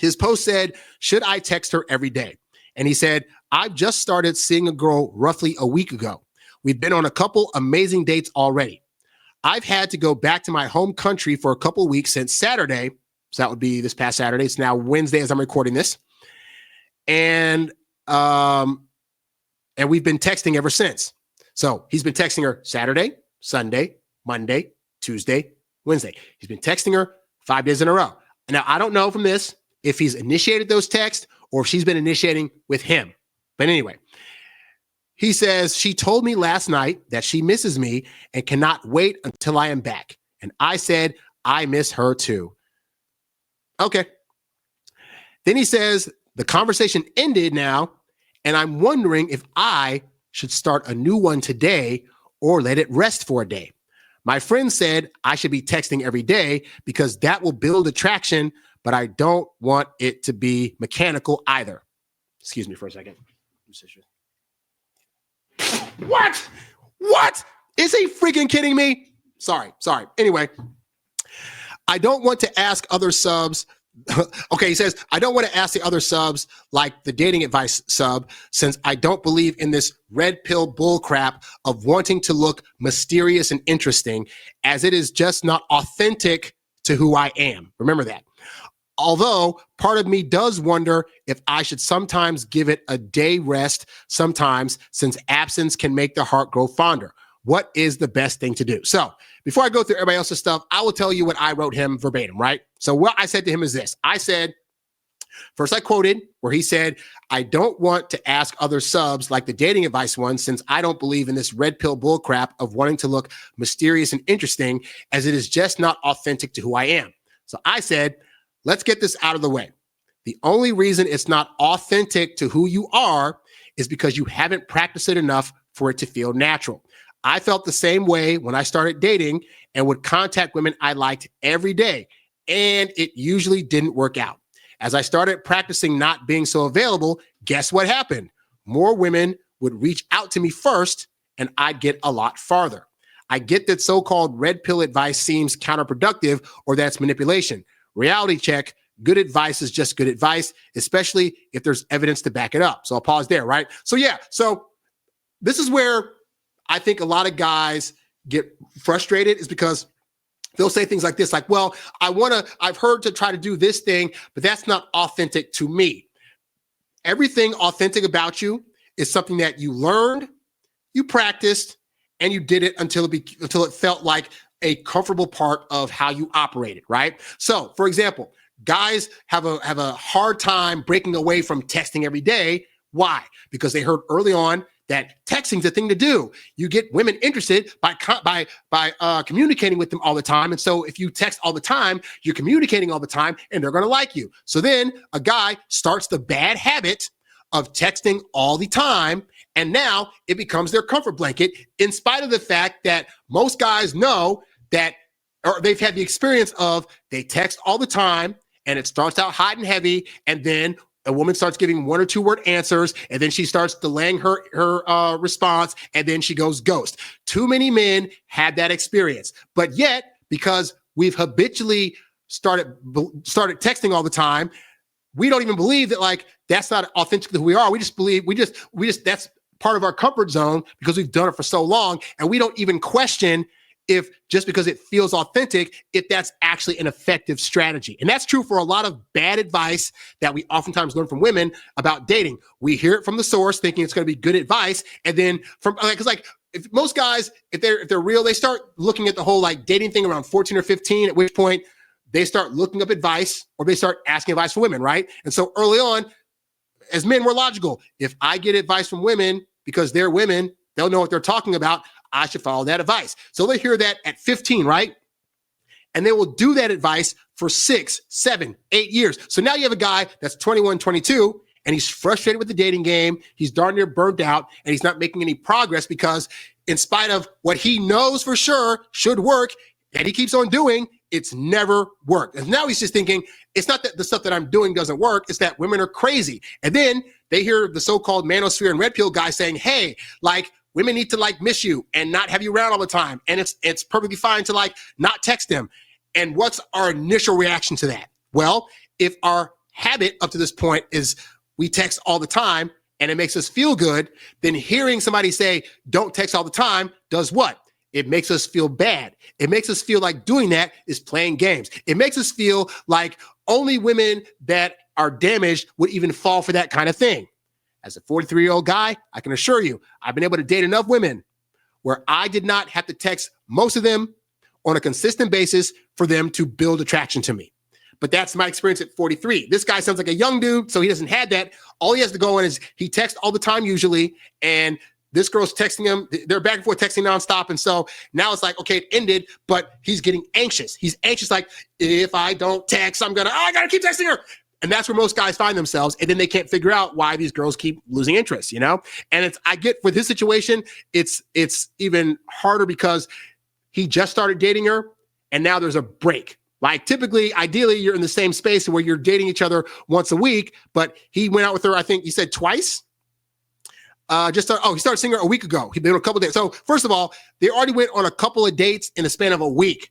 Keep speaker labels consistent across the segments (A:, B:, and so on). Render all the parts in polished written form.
A: His post said, should I text her every day? And he said, I've just started seeing a girl roughly a week ago. We've been on a couple amazing dates already. I've had to go back to my home country for a couple weeks since Saturday. So that would be this past Saturday. It's now Wednesday as I'm recording this. And we've been texting ever since. So he's been texting her Saturday, Sunday, Monday, Tuesday, Wednesday. He's been texting her 5 days in a row. Now, I don't know from this if he's initiated those texts or if she's been initiating with him. But anyway, he says, she told me last night that she misses me and cannot wait until I am back. And I said, I miss her too. Okay. Then he says, the conversation ended now, and I'm wondering if I should start a new one today or let it rest for a day. My friend said I should be texting every day because that will build attraction, but I don't want it to be mechanical either. Excuse me for a second. What? Is he freaking kidding me? Sorry. Anyway, I don't want to ask other subs. Okay, he says, I don't want to ask the other subs like the dating advice sub, since I don't believe in this red pill bullcrap of wanting to look mysterious and interesting, as it is just not authentic to who I am. Remember that. Although part of me does wonder if I should sometimes give it a day rest sometimes, since absence can make the heart grow fonder. What is the best thing to do? So before I go through everybody else's stuff, I will tell you what I wrote him verbatim, right? So what I said to him is this. I said, first I quoted where he said, I don't want to ask other subs like the dating advice one, since I don't believe in this red pill bullcrap of wanting to look mysterious and interesting, as it is just not authentic to who I am. So I said, let's get this out of the way. The only reason it's not authentic to who you are is because you haven't practiced it enough for it to feel natural. I felt the same way when I started dating and would contact women I liked every day, and it usually didn't work out. As I started practicing not being so available, guess what happened? More women would reach out to me first, and I'd get a lot farther. I get that so-called red pill advice seems counterproductive or that's manipulation. Reality check, good advice is just good advice, especially if there's evidence to back it up. So I'll pause there, right? So this is where I think a lot of guys get frustrated, is because they'll say things like this, like, well, I've heard to try to do this thing, but that's not authentic to me. Everything authentic about you is something that you learned, you practiced, and you did it until it felt like a comfortable part of how you operated, right? So, for example, guys have a hard time breaking away from texting every day. Why? Because they heard early on that texting's a thing to do. You get women interested by communicating with them all the time. And so if you text all the time, you're communicating all the time, and they're going to like you. So then a guy starts the bad habit of texting all the time, and now it becomes their comfort blanket, in spite of the fact that most guys know that, or they've had the experience of, they text all the time, and it starts out hot and heavy, and then a woman starts giving 1 or 2 word answers, and then she starts delaying her response, and then she goes ghost. Too many men had that experience. But yet, because we've habitually started texting all the time, we don't even believe that, like, that's not authentic to who we are. We just believe that's part of our comfort zone because we've done it for so long, and we don't even question if just because it feels authentic, if that's actually an effective strategy. And that's true for a lot of bad advice that we oftentimes learn from women about dating. We hear it from the source thinking it's going to be good advice. And then if most guys, if they're real, they start looking at the whole like dating thing around 14 or 15, at which point they start looking up advice, or they start asking advice from women, right? And so early on, as men, we're logical. If I get advice from women because they're women, they'll know what they're talking about, I should follow that advice. So they hear that at 15, right? And they will do that advice for 6, 7, 8 years. So now you have a guy that's 21, 22, and he's frustrated with the dating game. He's darn near burnt out, and he's not making any progress because in spite of what he knows for sure should work, and he keeps on doing, it's never worked. And now he's just thinking, it's not that the stuff that I'm doing doesn't work, it's that women are crazy. And then they hear the so-called manosphere and red pill guy saying, hey, like, women need to like miss you and not have you around all the time. And it's perfectly fine to like not text them. And what's our initial reaction to that? Well, if our habit up to this point is we text all the time and it makes us feel good, then hearing somebody say, don't text all the time does what? It makes us feel bad. It makes us feel like doing that is playing games. It makes us feel like only women that are damaged would even fall for that kind of thing. As a 43-year-old guy, I can assure you, I've been able to date enough women where I did not have to text most of them on a consistent basis for them to build attraction to me. But that's my experience at 43. This guy sounds like a young dude, so he doesn't have that. All he has to go in is he texts all the time usually, and this girl's texting him. They're back and forth texting nonstop. And so now it's like, okay, it ended, but he's getting anxious. He's anxious like, if I don't text, I got to keep texting her. And that's where most guys find themselves. And then they can't figure out why these girls keep losing interest, you know? And I get with his situation, it's even harder because he just started dating her and now there's a break. Like typically, ideally, you're in the same space where you're dating each other once a week, but he went out with her, I think he said twice. He started seeing her a week ago. He'd been on a couple of dates. So first of all, they already went on a couple of dates in the span of a week.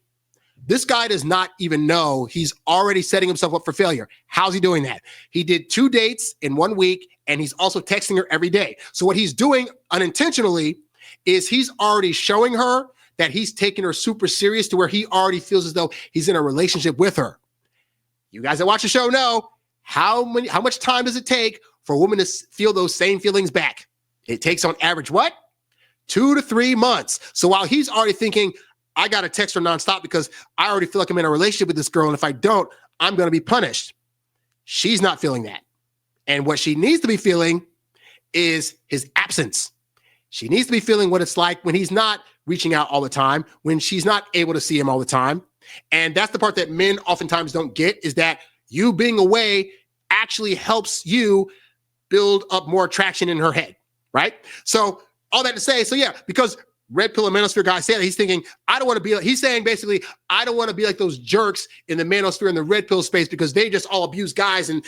A: This guy does not even know he's already setting himself up for failure. How's he doing that? He did 2 dates in 1 week, and he's also texting her every day. So what he's doing unintentionally is he's already showing her that he's taking her super serious to where he already feels as though he's in a relationship with her. You guys that watch the show know how much time does it take for a woman to feel those same feelings back? It takes on average what? 2 to 3 months. So while he's already thinking, I got to text her nonstop because I already feel like I'm in a relationship with this girl. And if I don't, I'm going to be punished. She's not feeling that. And what she needs to be feeling is his absence. She needs to be feeling what it's like when he's not reaching out all the time, when she's not able to see him all the time. And that's the part that men oftentimes don't get, is that you being away actually helps you build up more attraction in her head, right? So all that to say, because red pill and manosphere guy said, he's thinking, I don't want to be like, he's saying basically, I don't want to be like those jerks in the manosphere and the red pill space because they just all abuse guys and,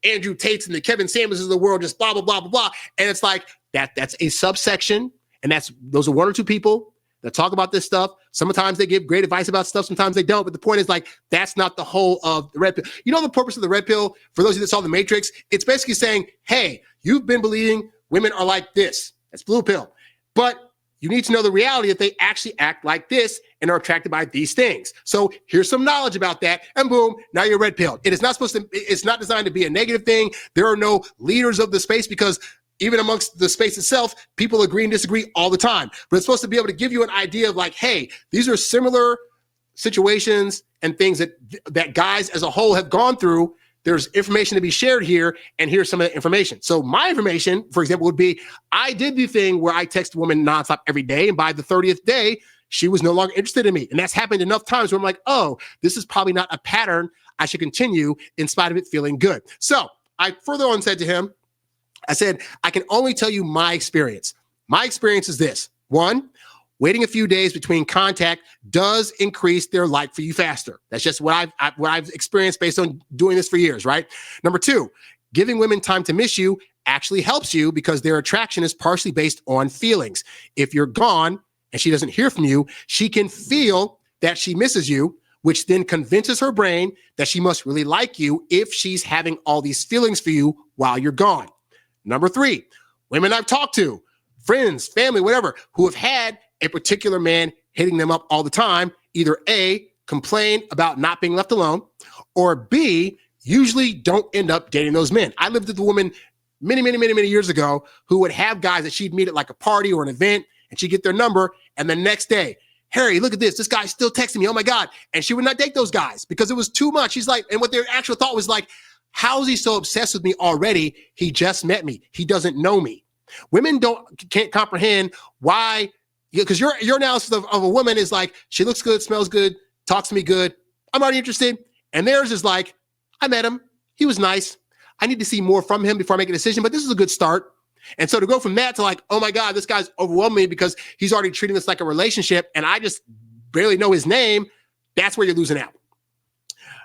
A: Andrew Tates and the Kevin Samuels of the world, just blah, blah, blah, blah, blah. And it's like, that's a subsection. And those are 1 or 2 people that talk about this stuff. Sometimes they give great advice about stuff. Sometimes they don't. But the point is like, that's not the whole of the red pill. You know, the purpose of the red pill, for those of you that saw The Matrix, it's basically saying, hey, you've been believing women are like this. That's blue pill. But you need to know the reality that they actually act like this and are attracted by these things. So here's some knowledge about that, and boom, now you're red pilled. It's not designed to be a negative thing. There are no leaders of the space because even amongst the space itself, people agree and disagree all the time. But it's supposed to be able to give you an idea of like, hey, these are similar situations and things that guys as a whole have gone through. There's information to be shared here, and here's some of the information. So my information, for example, would be, I did the thing where I text a woman nonstop every day, and by the 30th day, she was no longer interested in me. And that's happened enough times where I'm like, oh, this is probably not a pattern I should continue in spite of it feeling good. So I further on said to him, I said, I can only tell you my experience. My experience is this. 1, waiting a few days between contact does increase their like for you faster. That's just what I've experienced based on doing this for years, right? Number 2, giving women time to miss you actually helps you because their attraction is partially based on feelings. If you're gone and she doesn't hear from you, she can feel that she misses you, which then convinces her brain that she must really like you if she's having all these feelings for you while you're gone. Number 3, women I've talked to, friends, family, whatever, who have had a particular man hitting them up all the time, either A, complain about not being left alone, or B, usually don't end up dating those men. I lived with a woman many years ago who would have guys that she'd meet at like a party or an event, and she'd get their number, and the next day, Harry, look at this guy's still texting me, oh my God. And she would not date those guys because it was too much. She's like, and what their actual thought was like, how is he so obsessed with me already? He just met me. He doesn't know me. Women can't comprehend why, because your analysis of a woman is like, she looks good, smells good, talks to me good, I'm already interested. And theirs is like, I met him, he was nice, I need to see more from him before I make a decision, but this is a good start. And so to go from that to like, oh my God, this guy's overwhelming me because he's already treating this like a relationship and I just barely know his name, that's where you're losing out.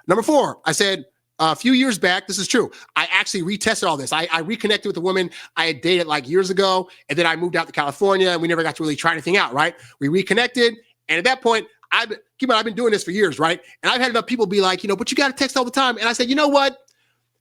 A: Number 4, I said, a few years back, this is true, I actually retested all this. I reconnected with a woman I had dated like years ago, and then I moved out to California, and we never got to really try anything out, right? We reconnected, and at that point, I've been doing this for years, right? And I've had enough people be like, but you got to text all the time. And I said, you know what?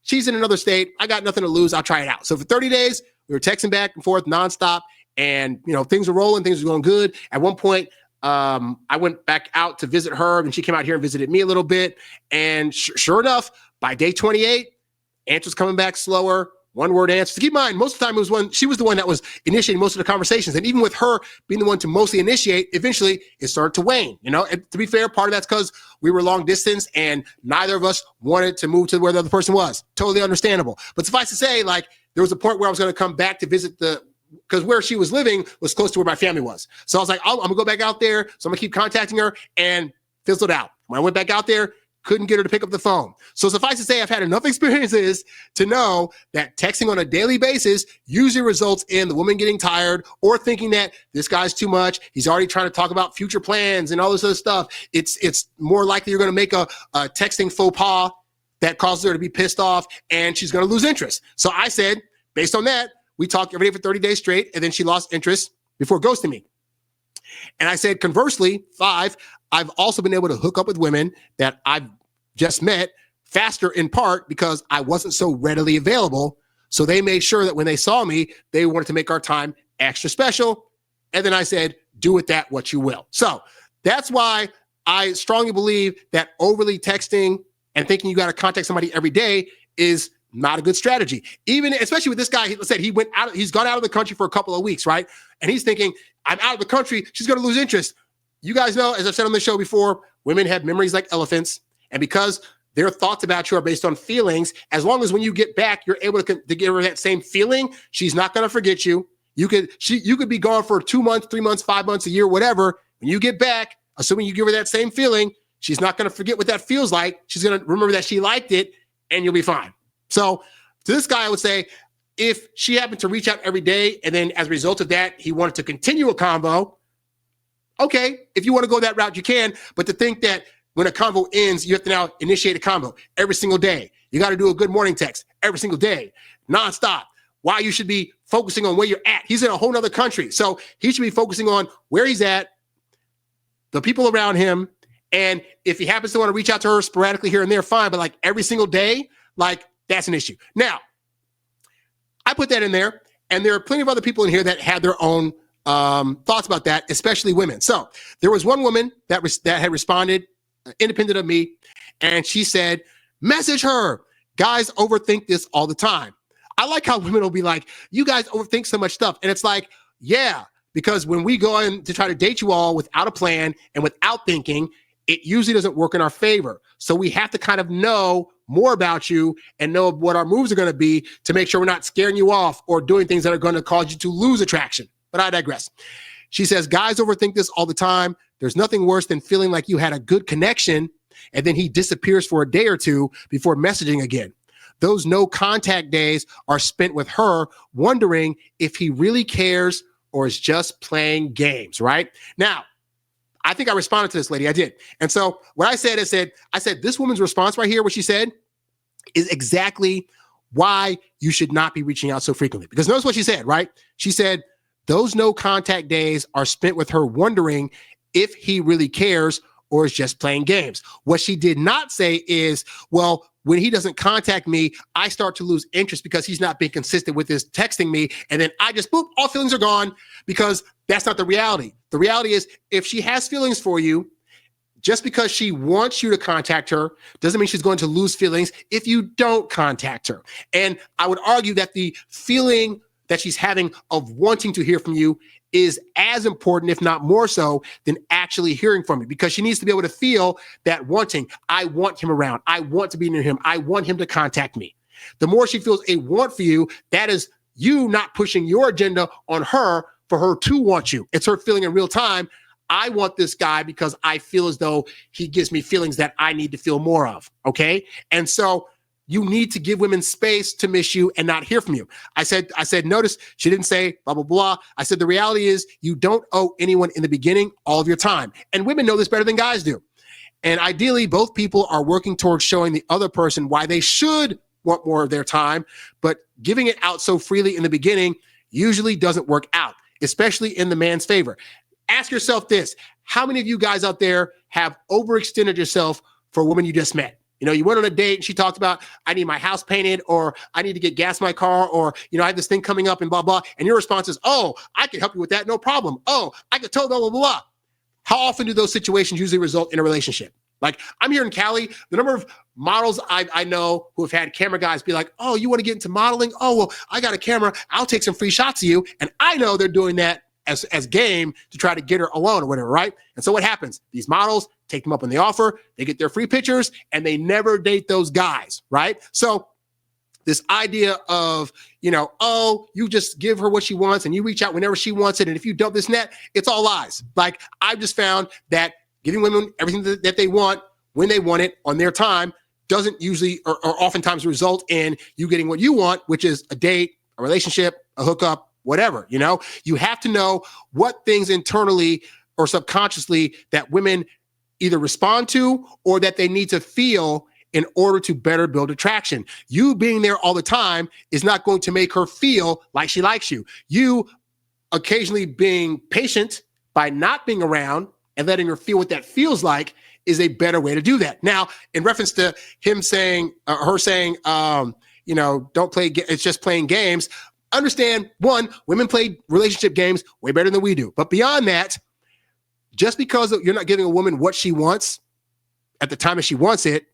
A: She's in another state. I got nothing to lose. I'll try it out. So for 30 days, we were texting back and forth nonstop, and things were rolling. Things were going good. At one point, I went back out to visit her, and she came out here and visited me a little bit. And sure enough, by day 28, answers coming back slower. One-word answers. Keep in mind, most of the time she was the one that was initiating most of the conversations. And even with her being the one to mostly initiate, eventually it started to wane. And to be fair, part of that's because we were long distance and neither of us wanted to move to where the other person was. Totally understandable. But suffice to say, like, there was a point where I was going to come back to visit because where she was living was close to where my family was. So I was like, I'm going to go back out there. So I'm going to keep contacting her, and fizzled out. When I went back out there, couldn't get her to pick up the phone. So suffice to say, I've had enough experiences to know that texting on a daily basis usually results in the woman getting tired or thinking that this guy's too much. He's already trying to talk about future plans and all this other stuff. It's more likely you're going to make a texting faux pas that causes her to be pissed off, and she's going to lose interest. So I said, based on that, we talked every day for 30 days straight, and then she lost interest before ghosting me. And I said, conversely, 5, I've also been able to hook up with women that I've just met faster, in part because I wasn't so readily available. So they made sure that when they saw me, they wanted to make our time extra special. And then I said, do with that what you will. So that's why I strongly believe that overly texting and thinking you got to contact somebody every day is not a good strategy. Even, especially with this guy, let's say he's gone out of the country for a couple of weeks, right? And he's thinking, I'm out of the country, she's going to lose interest. You guys know, as I've said on the show before, women have memories like elephants. And because their thoughts about you are based on feelings, as long as when you get back, you're able to give her that same feeling, she's not going to forget you. You could be gone for 2 months, 3 months, 5 months, a year, whatever. When you get back, assuming you give her that same feeling, she's not going to forget what that feels like. She's going to remember that she liked it, and you'll be fine. So to this guy, I would say, if she happened to reach out every day, and then as a result of that, he wanted to continue a convo, okay, if you want to go that route, you can. But to think that when a convo ends, you have to now initiate a convo every single day. You got to do a good morning text every single day, nonstop. Why you should be focusing on where you're at. He's in a whole nother country. So he should be focusing on where he's at, the people around him. And if he happens to want to reach out to her sporadically here and there, fine. But like every single day, like that's an issue. Now, I put that in there, and there are plenty of other people in here that had their own thoughts about that, especially women. So there was one woman that had responded independent of me, and she said, message her. Guys overthink this all the time. I like how women will be like, you guys overthink so much stuff. And it's like, yeah, because when we go in to try to date you all without a plan and without thinking, it usually doesn't work in our favor. So we have to kind of know more about you and know what our moves are going to be to make sure we're not scaring you off or doing things that are going to cause you to lose attraction. But I digress. She says, guys overthink this all the time. There's nothing worse than feeling like you had a good connection and then he disappears for a day or two before messaging again. Those no contact days are spent with her wondering if he really cares or is just playing games, right? Now, I think I responded to this lady. I did. And so what I said, I said, this woman's response right here, what she said, is exactly why you should not be reaching out so frequently. Because notice what she said, right? She said, those no contact days are spent with her wondering if he really cares or is just playing games. What she did not say is, well, when he doesn't contact me, I start to lose interest because he's not being consistent with his texting me. And then I just, boop, all feelings are gone, because that's not the reality. The reality is, if she has feelings for you, just because she wants you to contact her doesn't mean she's going to lose feelings if you don't contact her. And I would argue that the feeling that she's having of wanting to hear from you is as important, if not more so, than actually hearing from you, because she needs to be able to feel that wanting. I want him around. I want to be near him. I want him to contact me. The more she feels a want for you, that is you not pushing your agenda on her for her to want you. It's her feeling in real time, I want this guy because I feel as though he gives me feelings that I need to feel more of, okay? And so you need to give women space to miss you and not hear from you. I said, notice she didn't say blah, blah, blah. I said, the reality is you don't owe anyone in the beginning all of your time. And women know this better than guys do. And ideally, both people are working towards showing the other person why they should want more of their time, but giving it out so freely in the beginning usually doesn't work out, especially in the man's favor. Ask yourself this: how many of you guys out there have overextended yourself for a woman you just met? You know, you went on a date and she talked about, I need my house painted, or I need to get gas in my car, or, you know, I have this thing coming up and blah, blah. And your response is, oh, I can help you with that. No problem. Oh, I could tell blah, blah, blah. How often do those situations usually result in a relationship? Like, I'm here in Cali, the number of models I know who have had camera guys be like, oh, you want to get into modeling? Oh, well, I got a camera. I'll take some free shots of you. And I know they're doing that as game to try to get her alone or whatever, right? And so what happens? These models take them up on the offer, they get their free pictures, and they never date those guys, right? So this idea of, you know, oh, you just give her what she wants and you reach out whenever she wants it, and if you dump this net, it's all lies. Like, I've just found that giving women everything that they want when they want it on their time doesn't usually or oftentimes result in you getting what you want, which is a date, a relationship, a hookup, whatever. You know, you have to know what things internally or subconsciously that women either respond to or that they need to feel in order to better build attraction. You being there all the time is not going to make her feel like she likes you. You occasionally being patient by not being around and letting her feel what that feels like is a better way to do that. Now, in reference to him saying, her saying, you know, don't play, it's just playing games. Understand, one, women play relationship games way better than we do. But beyond that, just because you're not giving a woman what she wants at the time that she wants it,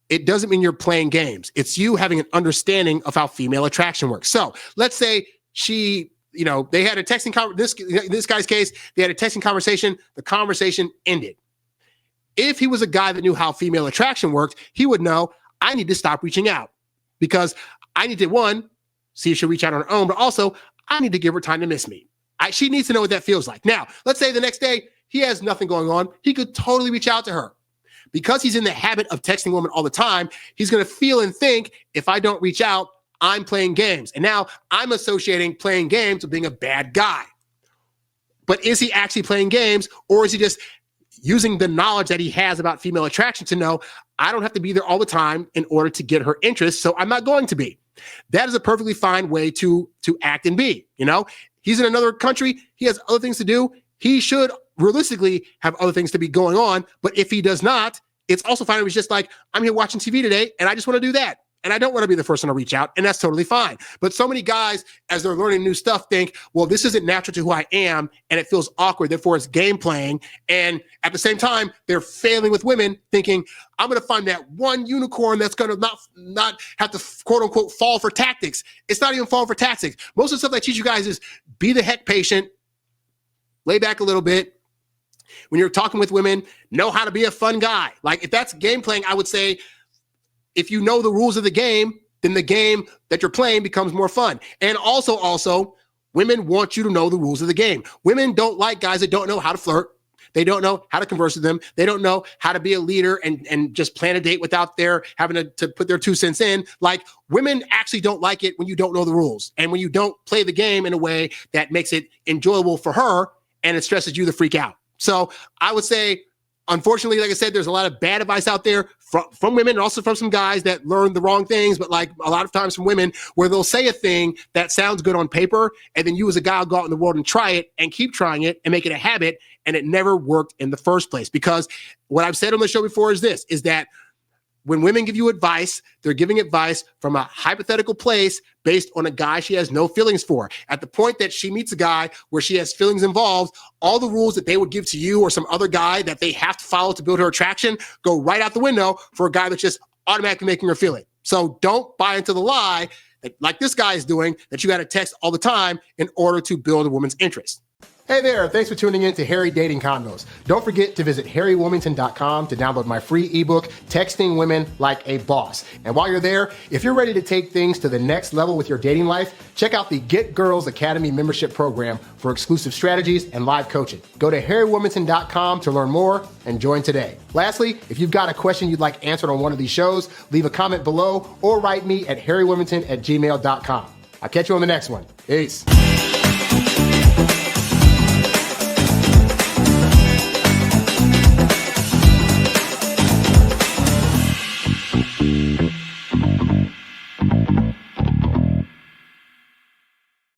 A: it doesn't mean you're playing games. It's you having an understanding of how female attraction works. So let's say she, you know, they had a texting this guy's case, they had a texting conversation. The conversation ended. If he was a guy that knew how female attraction worked, he would know, I need to stop reaching out because I need to, one, see if she'll reach out on her own, but also I need to give her time to miss me. She needs to know what that feels like. Now, let's say the next day he has nothing going on. He could totally reach out to her. Because he's in the habit of texting women all the time, he's going to feel and think, if I don't reach out, I'm playing games. And now I'm associating playing games with being a bad guy. But is he actually playing games, or is he just using the knowledge that he has about female attraction to know, I don't have to be there all the time in order to get her interest, so I'm not going to be. That is a perfectly fine way to act and be. You know, he's in another country. He has other things to do. He should realistically have other things to be going on. But if he does not, it's also fine. It was just like, I'm here watching TV today and I just want to do that. And I don't want to be the first one to reach out. And that's totally fine. But so many guys, as they're learning new stuff, think, well, this isn't natural to who I am. And it feels awkward. Therefore, it's game playing. And at the same time, they're failing with women thinking, I'm going to find that one unicorn that's going to not have to, quote unquote, fall for tactics. It's not even fall for tactics. Most of the stuff I teach you guys is be the heck patient, lay back a little bit. When you're talking with women, know how to be a fun guy. Like, if that's game playing, I would say, if you know the rules of the game, then the game that you're playing becomes more fun. And also, women want you to know the rules of the game. Women don't like guys that don't know how to flirt. They don't know how to converse with them. They don't know how to be a leader and just plan a date without their having to put their 2 cents in. Like, women actually don't like it when you don't know the rules and when you don't play the game in a way that makes it enjoyable for her and it stresses you the freak out. So I would say, unfortunately, like I said, there's a lot of bad advice out there from women and also from some guys that learn the wrong things, but like a lot of times from women where they'll say a thing that sounds good on paper, and then you as a guy will go out in the world and try it and keep trying it and make it a habit, and it never worked in the first place. Because what I've said on the show before is this, is that when women give you advice, they're giving advice from a hypothetical place based on a guy she has no feelings for. At the point that she meets a guy where she has feelings involved, all the rules that they would give to you or some other guy that they have to follow to build her attraction go right out the window for a guy that's just automatically making her feel it. So don't buy into the lie that, like this guy is doing, that you got to text all the time in order to build a woman's interest. Hey there, thanks for tuning in to Harry Dating Convos. Don't forget to visit HarryWilmington.com to download my free ebook, Texting Women Like a Boss. And while you're there, if you're ready to take things to the next level with your dating life, check out the Get Girls Academy membership program for exclusive strategies and live coaching. Go to HarryWilmington.com to learn more and join today. Lastly, if you've got a question you'd like answered on one of these shows, leave a comment below or write me at HarryWilmington@gmail.com. I'll catch you on the next one. Peace.